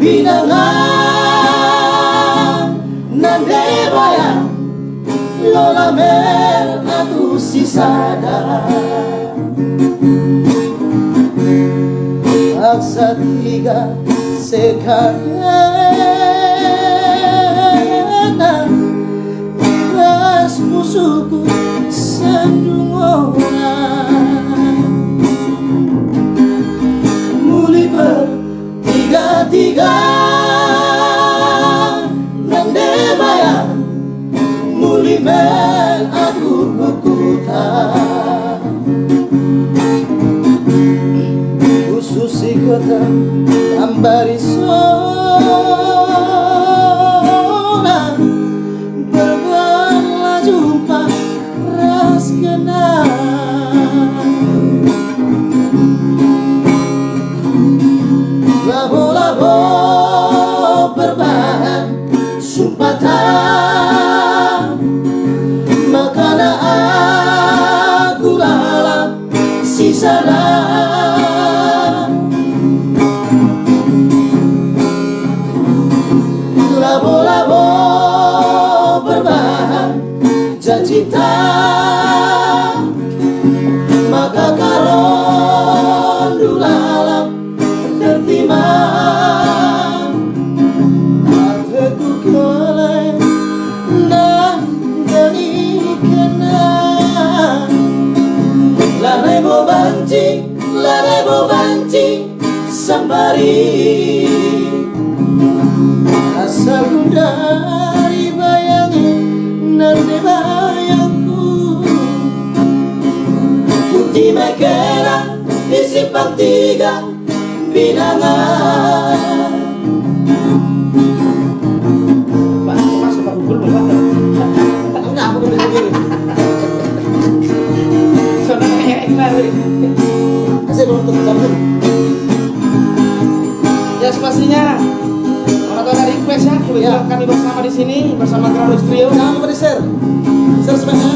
binangan nandebayang lola mer aku sisada aksa tiga sekalian ras musuhku sendungonan muli bertiga-tiga nandebayang muli mel aku bukutan khususi kota tambari sona berbala jumpa ras kenal labo-labo berbahan sumpatan makana aku lalap sisana labo-labo berbahan janjita maka karon dulalap tertimang hatiku kelai nan dari kenang lalai bo banci sambari asal dari bayangin nanti bayangku putih mekera di simpang tiga binangan Pak, masuk Pak Google belum ada? Enggak, aku udah sendiri saudara kayak kembali saya belum tercampur ya spasinya orang tua dari request ya kebetulan kami bersama di sini bersama Groundless Trio jangan lupa di share semuanya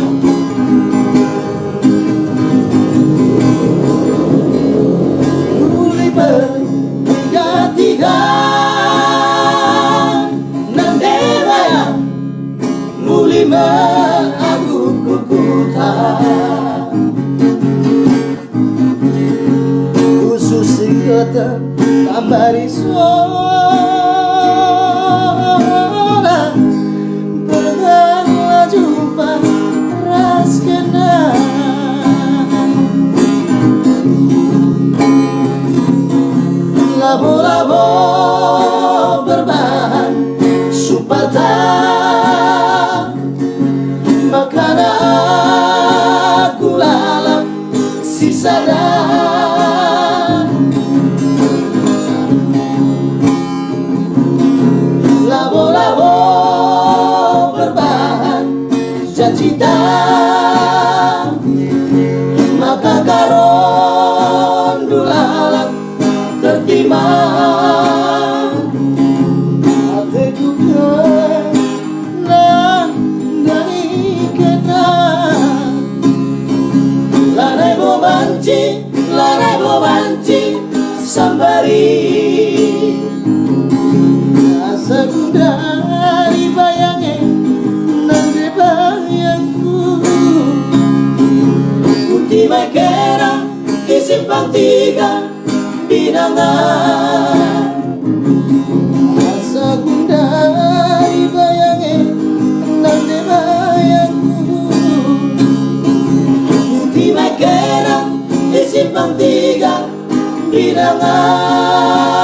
muli bertiga-tiga nandebayang muli aku kukutan khusus kota tambari suara berbala jumpa ras kenal labo-labo berbahan sumpatan makana aku lalap sisada labo-labo berbahan janjita maka karon dulalap tertimang hatiku kenang dari kenang lalai bo banci sambari asaku dari bayangin nanti bayangku putih mekera di simpang tiga binangan asaku dari bayangin nanti bayangku putih mekera di simpang tiga binangan